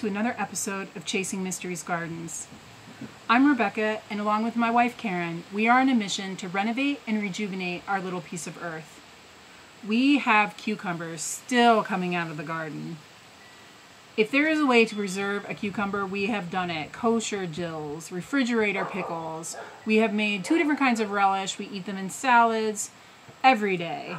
another episode of Chasing Mysteries Gardens. I'm Rebecca, and along with my wife Karen, we are on a mission to renovate and rejuvenate our little piece of earth. We have cucumbers still coming out of the garden. If there is a way to preserve a cucumber, we have done it. Kosher dills, refrigerator pickles. We have made 2 different kinds of relish. We eat them in salads every day.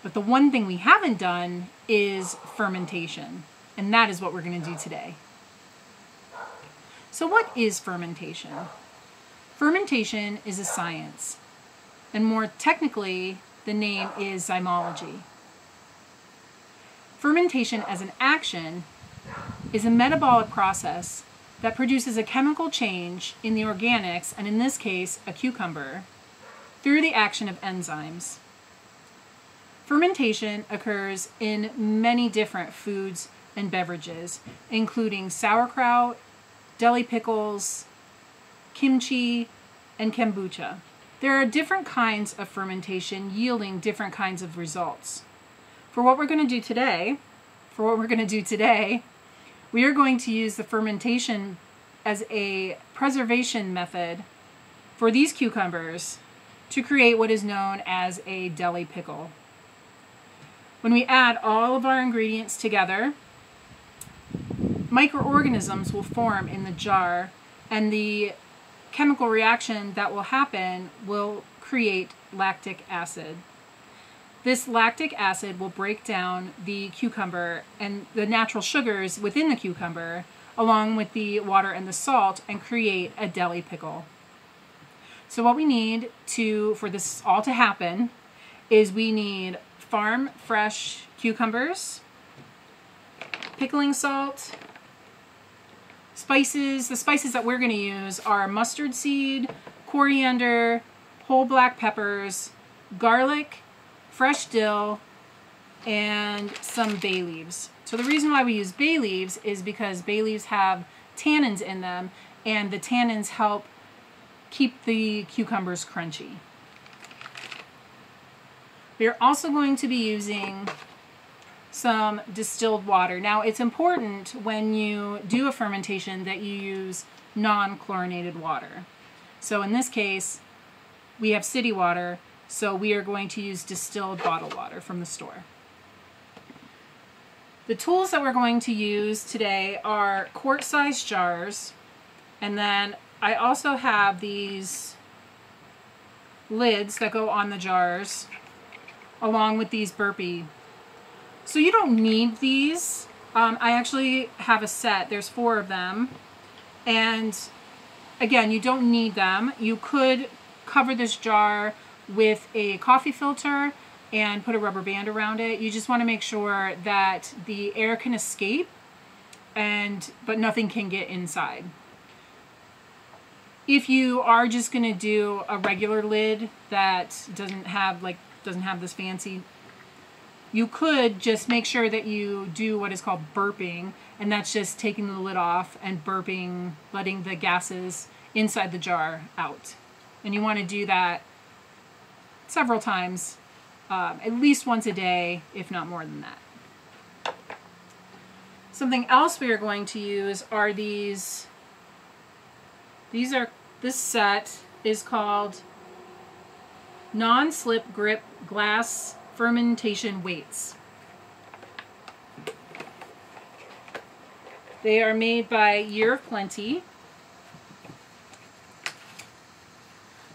But the one thing we haven't done is fermentation, and that is what we're going to do today. So what is fermentation? Fermentation is a science, and more technically, the name is zymology. Fermentation as an action is a metabolic process that produces a chemical change in the organics, and in this case, a cucumber, through the action of enzymes. Fermentation occurs in many different foods and beverages, including sauerkraut, deli pickles, kimchi, and kombucha. There are different kinds of fermentation yielding different kinds of results. For what we're going to do today, we are going to use the fermentation as a preservation method for these cucumbers to create what is known as a deli pickle. When we add all of our ingredients together, microorganisms will form in the jar, and the chemical reaction that will happen will create lactic acid. This lactic acid will break down the cucumber and the natural sugars within the cucumber, along with the water and the salt, and create a deli pickle. So what we need for this all to happen is we need farm fresh cucumbers, pickling salt, spices. The spices that we're going to use are mustard seed, coriander, whole black peppers, garlic, fresh dill, and some bay leaves. So the reason why we use bay leaves is because bay leaves have tannins in them, and the tannins help keep the cucumbers crunchy. We are also going to be using some distilled water. Now, it's important when you do a fermentation that you use non-chlorinated water. So in this case, we have city water, so we are going to use distilled bottled water from the store. The tools that we're going to use today are quart-sized jars, and then I also have these lids that go on the jars, along with these burpee. So you don't need these. I actually have a set. There's 4 of them. And again, you don't need them. You could cover this jar with a coffee filter and put a rubber band around it. You just want to make sure that the air can escape, but nothing can get inside. If you are just going to do a regular lid that doesn't have this fancy, you could just make sure that you do what is called burping, and that's just taking the lid off and burping, letting the gases inside the jar out. And you want to do that several times, at least once a day, if not more than that. Something else we are going to use are these. This set is called non-slip grip glass fermentation weights. They are made by Year of Plenty.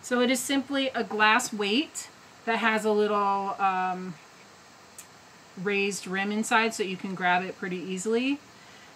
So it is simply a glass weight that has a little raised rim inside so you can grab it pretty easily.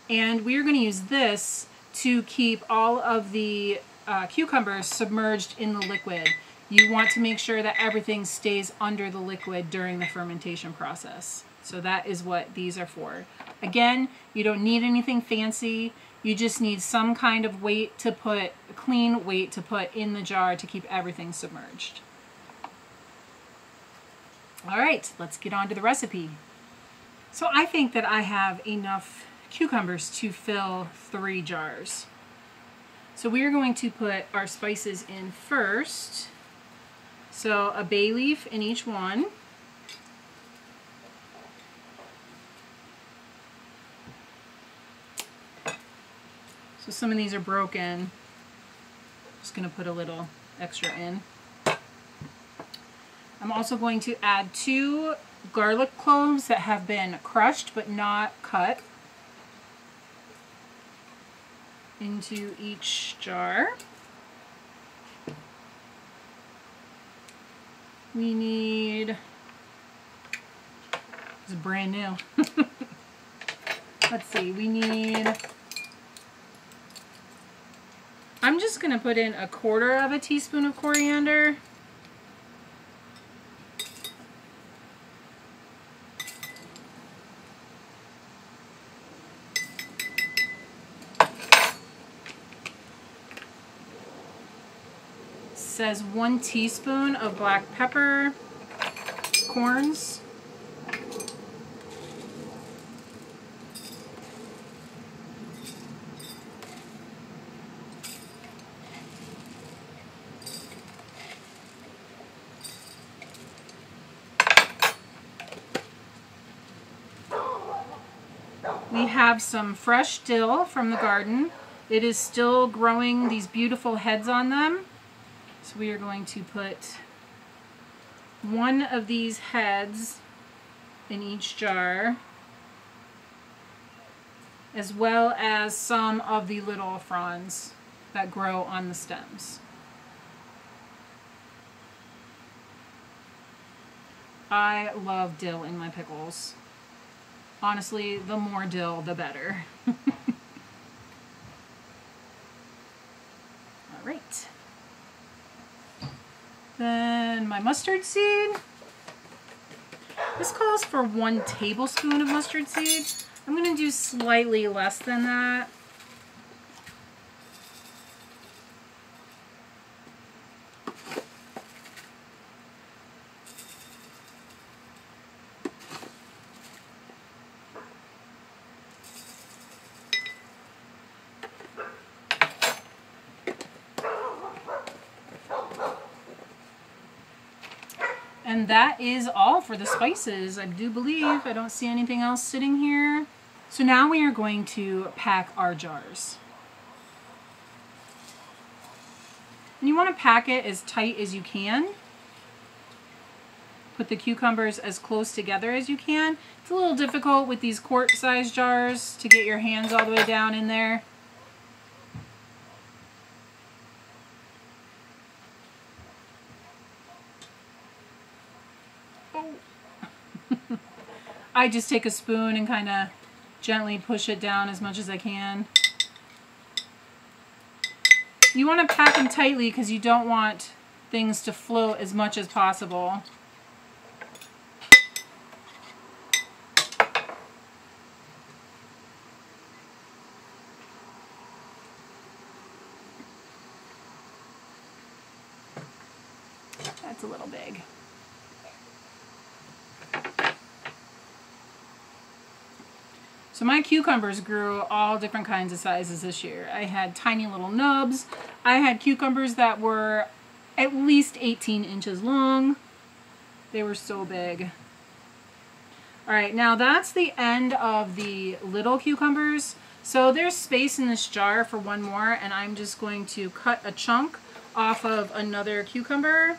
And we are going to use this to keep all of the cucumbers submerged in the liquid. You want to make sure that everything stays under the liquid during the fermentation process. So that is what these are for. Again, you don't need anything fancy. You just need some kind of weight to put, a clean weight to put in the jar to keep everything submerged. All right, let's get on to the recipe. So I think that I have enough cucumbers to fill 3 jars. So we are going to put our spices in first. So a bay leaf in each one. So some of these are broken. Just going to put a little extra in. I'm also going to add 2 garlic cloves that have been crushed but not cut into each jar. We need, this is brand new. Let's see, we need, I'm just going to put in 1/4 teaspoon of coriander. Says 1 teaspoon of black pepper corns. We have some fresh dill from the garden. It is still growing these beautiful heads on them. So we are going to put 1 of these heads in each jar, as well as some of the little fronds that grow on the stems. I love dill in my pickles. Honestly, the more dill, the better. All right. Then my mustard seed. This calls for 1 tablespoon of mustard seed. I'm going to do slightly less than that. And that is all for the spices, I do believe. I don't see anything else sitting here. So now we are going to pack our jars. And you want to pack it as tight as you can. Put the cucumbers as close together as you can. It's a little difficult with these quart-sized jars to get your hands all the way down in there. I just take a spoon and kind of gently push it down as much as I can. You want to pack them tightly because you don't want things to float as much as possible. That's a little big. So my cucumbers grew all different kinds of sizes this year. I had tiny little nubs. I had cucumbers that were at least 18 inches long. They were so big. All right, now that's the end of the little cucumbers. So there's space in this jar for 1 more, and I'm just going to cut a chunk off of another cucumber.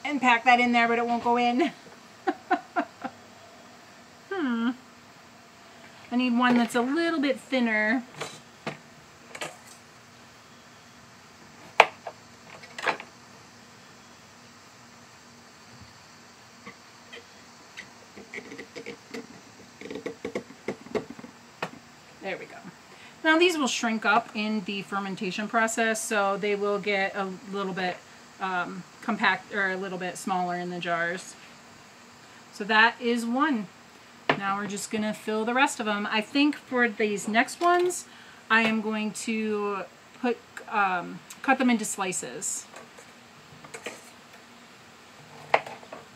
And pack that in there, but it won't go in. I need one that's a little bit thinner. There we go. Now these will shrink up in the fermentation process, so they will get a little bit compact, or a little bit smaller in the jars. So that is one. Now we're just gonna fill the rest of them. I think for these next ones, I am going to put cut them into slices.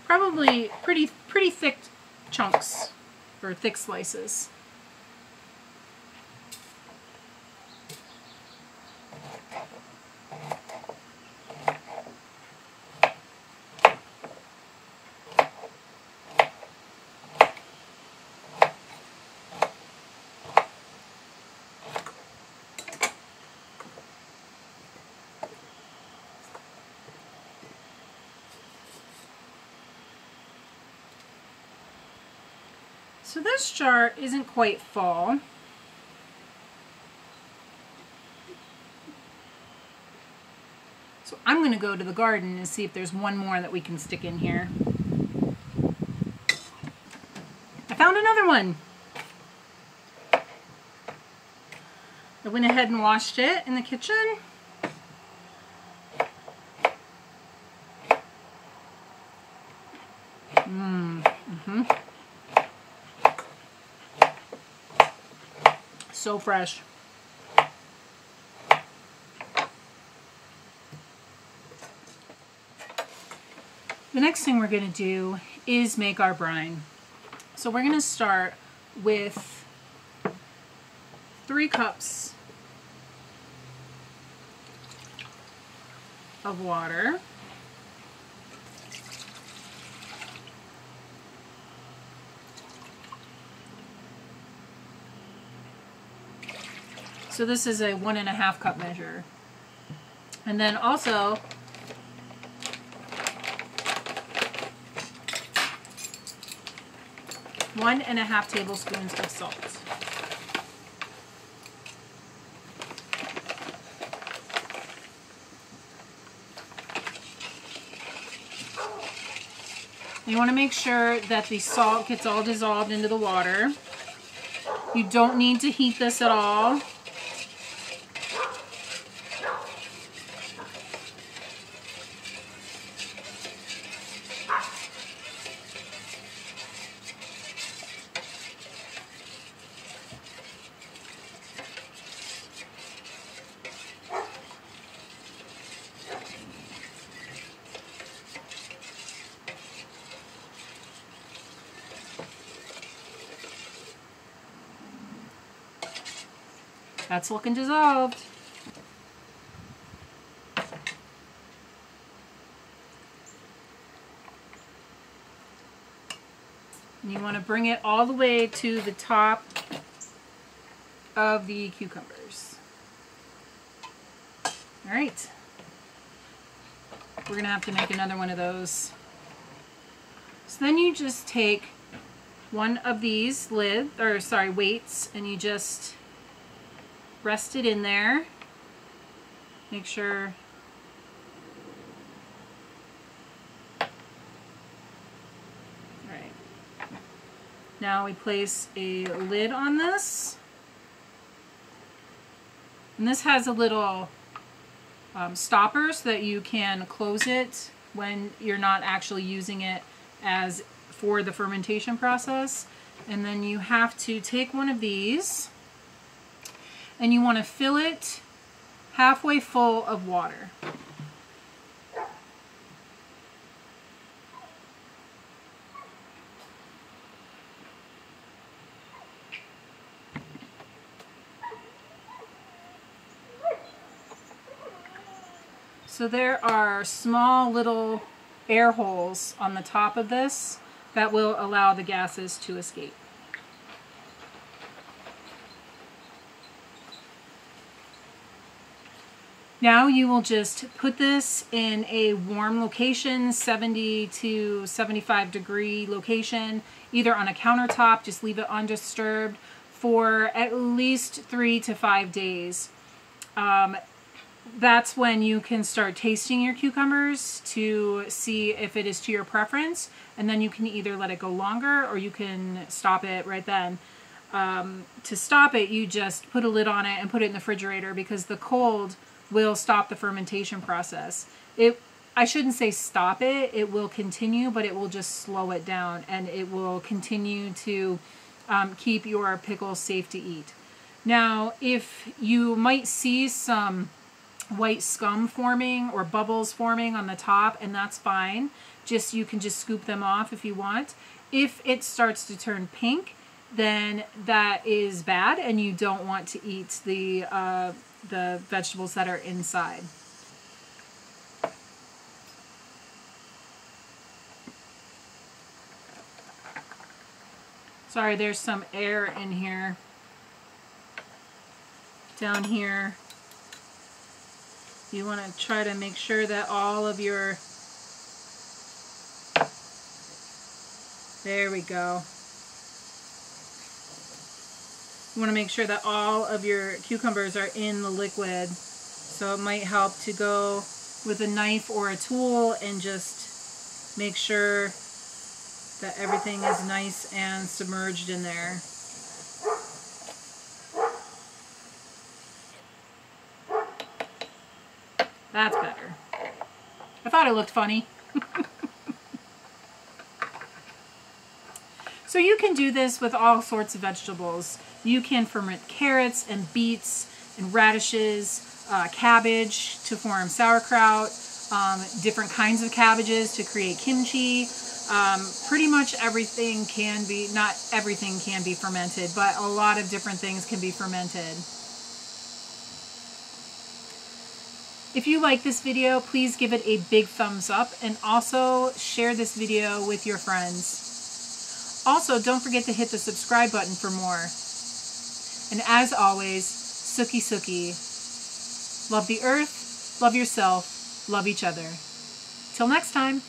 Probably pretty thick chunks, or thick slices. So this jar isn't quite full. So I'm going to go to the garden and see if there's one more that we can stick in here. I found another one. I went ahead and washed it in the kitchen. So fresh. The next thing we're going to do is make our brine. So we're going to start with 3 cups of water. So this is a 1.5 cup measure. And then also one and a half tablespoons of salt. You want to make sure that the salt gets all dissolved into the water. You don't need to heat this at all. That's looking dissolved. And you want to bring it all the way to the top of the cucumbers. All right. We're going to have to make another one of those. So then you just take one of these weights, and you just rest it in there. Make sure now we place a lid on this. And this has a little stopper so that you can close it when you're not actually using it as for the fermentation process. And then you have to take one of these and you want to fill it halfway full of water. So there are small little air holes on the top of this that will allow the gases to escape. Now you will just put this in a warm location, 70 to 75 degree location, either on a countertop, just leave it undisturbed for at least 3 to 5 days. That's when you can start tasting your cucumbers to see if it is to your preference, and then you can either let it go longer or you can stop it right then. To stop it, you just put a lid on it and put it in the refrigerator, because the cold will stop the fermentation process. I shouldn't say stop it, it will continue, but it will just slow it down, and it will continue to keep your pickles safe to eat. Now, if you might see some white scum forming or bubbles forming on the top, and that's fine. You can just scoop them off if you want. If it starts to turn pink, then that is bad, and you don't want to eat the vegetables that are inside. Sorry, there's some air in here. Down here. You want to try to make sure that all of your... There we go. You want to make sure that all of your cucumbers are in the liquid. So it might help to go with a knife or a tool and just make sure that everything is nice and submerged in there. That's better. I thought it looked funny. So you can do this with all sorts of vegetables. You can ferment carrots and beets and radishes, cabbage to form sauerkraut, different kinds of cabbages to create kimchi. Pretty much everything can be, not everything can be fermented, but a lot of different things can be fermented. If you like this video, please give it a big thumbs up and also share this video with your friends. Also, don't forget to hit the subscribe button for more. And as always, Suki Suki. Love the earth, love yourself, love each other. Till next time.